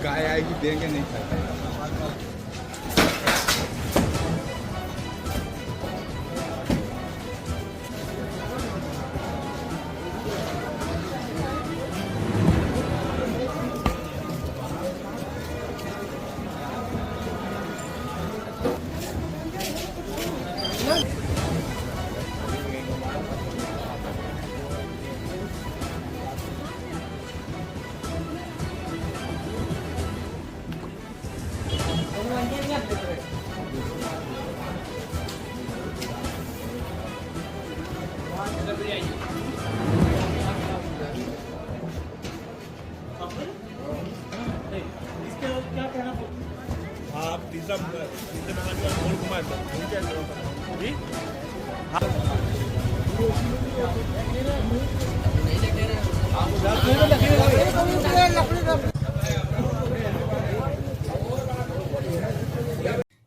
गाय आएगी देंगे नहीं खाते। आप तीसरा मोड़ घुमाए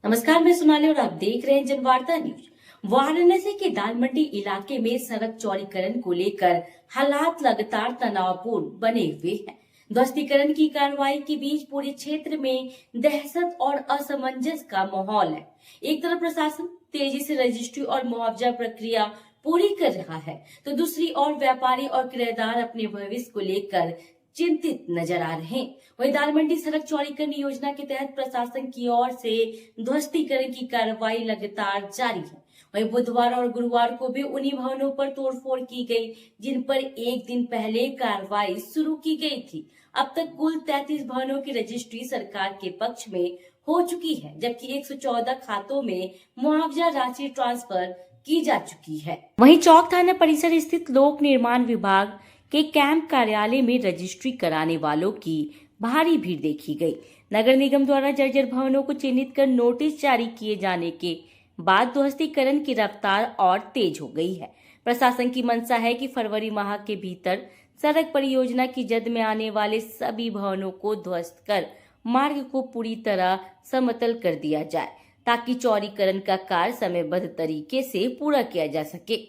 नमस्कार, मैं सोनाली और आप देख रहे हैं जनवार्ता न्यूज। वाराणसी के दाल मंडी इलाके में सड़क चौड़ीकरण को लेकर हालात लगातार तनावपूर्ण बने हुए हैं। ध्वस्तीकरण की कार्रवाई के बीच पूरे क्षेत्र में दहशत और असमंजस का माहौल है। एक तरफ प्रशासन तेजी से रजिस्ट्री और मुआवजा प्रक्रिया पूरी कर रहा है, तो दूसरी ओर व्यापारी और किराएदार अपने भविष्य को लेकर चिंतित नजर आ रहे हैं। वहीं दाल मंडी सड़क चौड़ीकरण योजना के तहत प्रशासन की ओर से ध्वस्तीकरण की कार्रवाई लगातार जारी है। वहीं बुधवार और गुरुवार को भी उन्हीं भवनों पर तोड़फोड़ की गई, जिन पर एक दिन पहले कार्रवाई शुरू की गई थी। अब तक कुल 33 भवनों की रजिस्ट्री सरकार के पक्ष में हो चुकी है, जबकि 114 खातों में मुआवजा राशि ट्रांसफर की जा चुकी है। वहीं चौक थाना परिसर स्थित लोक निर्माण विभाग के कैंप कार्यालय में रजिस्ट्री कराने वालों की भारी भीड़ देखी गई। नगर निगम द्वारा जर्जर भवनों को चिन्हित कर नोटिस जारी किए जाने के बाद ध्वस्तीकरण की रफ्तार और तेज हो गई है। प्रशासन की मंशा है कि फरवरी माह के भीतर सड़क परियोजना की जद में आने वाले सभी भवनों को ध्वस्त कर मार्ग को पूरी तरह समतल कर दिया जाए, ताकि चौड़ीकरण का कार्य समयबद्ध तरीके से पूरा किया जा सके।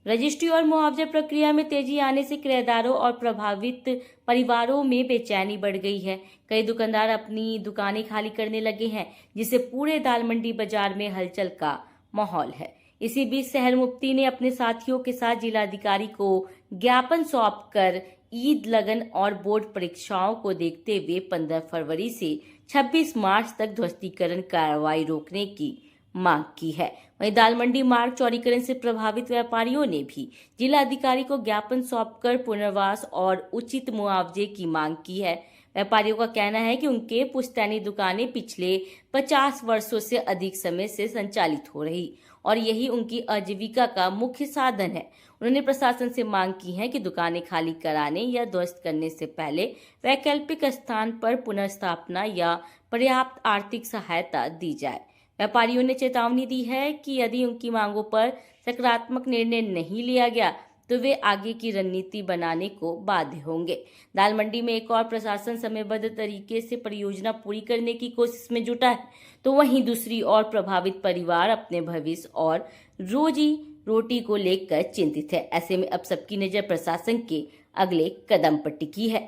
रजिस्ट्री और मुआवजा प्रक्रिया में तेजी आने से किराएदारों और प्रभावित परिवारों में बेचैनी बढ़ गई है। कई दुकानदार अपनी दुकानें खाली करने लगे हैं, जिससे पूरे दाल मंडी बाजार में हलचल का माहौल है। इसी बीच शहर मुफ्ती ने अपने साथियों के साथ जिलाधिकारी को ज्ञापन सौंपकर ईद, लगन और बोर्ड परीक्षाओं को देखते हुए 15 फरवरी से 26 मार्च तक ध्वस्तीकरण कार्रवाई रोकने की मांग की है। वहीं दाल मंडी मार्ग चौड़ीकरण से प्रभावित व्यापारियों ने भी जिलाधिकारी को ज्ञापन सौंपकर पुनर्वास और उचित मुआवजे की मांग की है। व्यापारियों का कहना है कि उनके पुश्तैनी दुकानें पिछले 50 वर्षों से अधिक समय से संचालित हो रही और यही उनकी आजीविका का मुख्य साधन है। उन्होंने प्रशासन से मांग की है कि दुकानें खाली कराने या ध्वस्त करने से पहले वैकल्पिक स्थान पर पुनर्स्थापना या पर्याप्त आर्थिक सहायता दी जाए। व्यापारियों ने चेतावनी दी है कि यदि उनकी मांगों पर सकारात्मक निर्णय नहीं लिया गया तो वे आगे की रणनीति बनाने को बाध्य होंगे। दाल मंडी में एक और प्रशासन समयबद्ध तरीके से परियोजना पूरी करने की कोशिश में जुटा है, तो वहीं दूसरी ओर प्रभावित परिवार अपने भविष्य और रोजी रोटी को लेकर चिंतित है। ऐसे में अब सबकी नजर प्रशासन के अगले कदम पर टिकी है।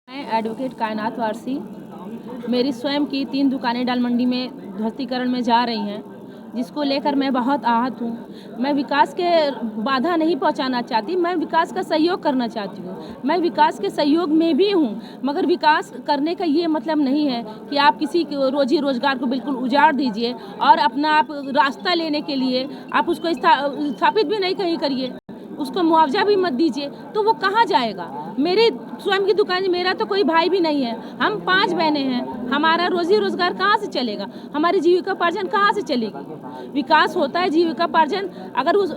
मैं एडवोकेट कायनात वारसी, मेरी स्वयं की 3 दुकानें दाल मंडी में ध्वस्तीकरण में जा रही हैं, जिसको लेकर मैं बहुत आहत हूँ। मैं विकास के बाधा नहीं पहुँचाना चाहती, मैं विकास का सहयोग करना चाहती हूँ। मैं विकास के सहयोग में भी हूँ, मगर विकास करने का ये मतलब नहीं है कि आप किसी रोजी रोजगार को बिल्कुल उजाड़ दीजिए और अपना आप रास्ता लेने के लिए आप उसको स्थापित भी नहीं कहीं करिए, उसको मुआवजा भी मत दीजिए, तो वो कहाँ जाएगा। मेरी स्वयं की दुकान, मेरा तो कोई भाई भी नहीं है, हम 5 बहनें हैं, हमारा रोजी रोजगार कहाँ से चलेगा, हमारी जीविकोपार्जन कहाँ से चलेगी। विकास होता है, जीविकोपार्जन अगर उस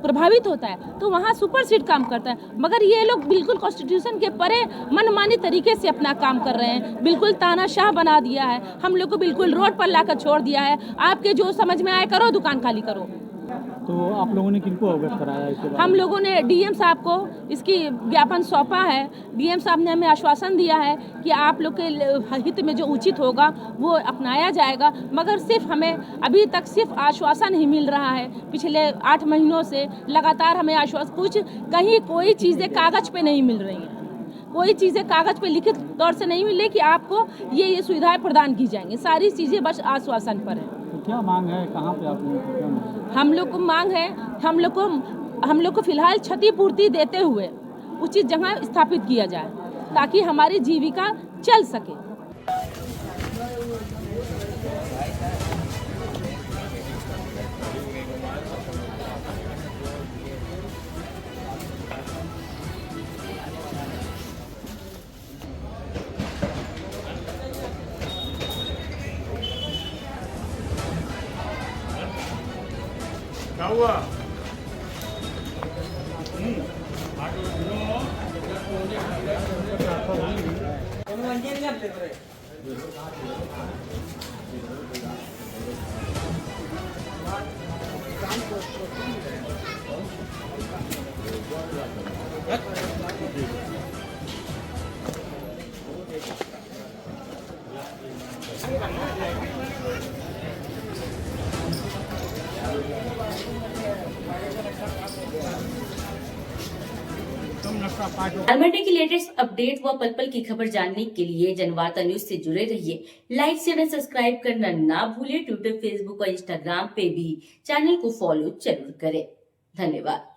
प्रभावित होता है तो वहाँ सुपर सीड काम करता है, मगर ये लोग बिल्कुल कॉन्स्टिट्यूशन के परे मनमानी तरीके से अपना काम कर रहे हैं। बिल्कुल तानाशाह बना दिया है, हम लोग को बिल्कुल रोड पर लाकर छोड़ दिया है। आपके जो समझ में आए करो, दुकान खाली करो। तो आप लोगों ने किनको अवगत कराया इसके बारे में? हम लोगों ने डीएम साहब को इसकी ज्ञापन सौंपा है। डीएम साहब ने हमें आश्वासन दिया है कि आप लोग के हित में जो उचित होगा वो अपनाया जाएगा, मगर सिर्फ हमें अभी तक सिर्फ आश्वासन ही मिल रहा है। पिछले 8 महीनों से लगातार हमें आश्वासन, कुछ कहीं कोई चीज़ें कागज पे नहीं मिल रही हैं। कोई चीज़ें कागज पे लिखित तौर से नहीं मिली कि आपको ये सुविधाएं प्रदान की जाएंगी। सारी चीज़ें बस आश्वासन पर है। तो क्या मांग है, कहाँ पे आप लोगों को क्या मांग है? हम लोग को मांग है, हम लोग को फिलहाल क्षतिपूर्ति देते हुए उचित जगह स्थापित किया जाए ताकि हमारी जीविका चल सके। क्या हुआ? दालमंडी की लेटेस्ट अपडेट व पल पल की खबर जानने के लिए जनवार्ता न्यूज से जुड़े रहिए। लाइक शेयर सब्सक्राइब करना ना भूलिए। ट्विटर, फेसबुक और इंस्टाग्राम पे भी चैनल को फॉलो जरूर करें। धन्यवाद।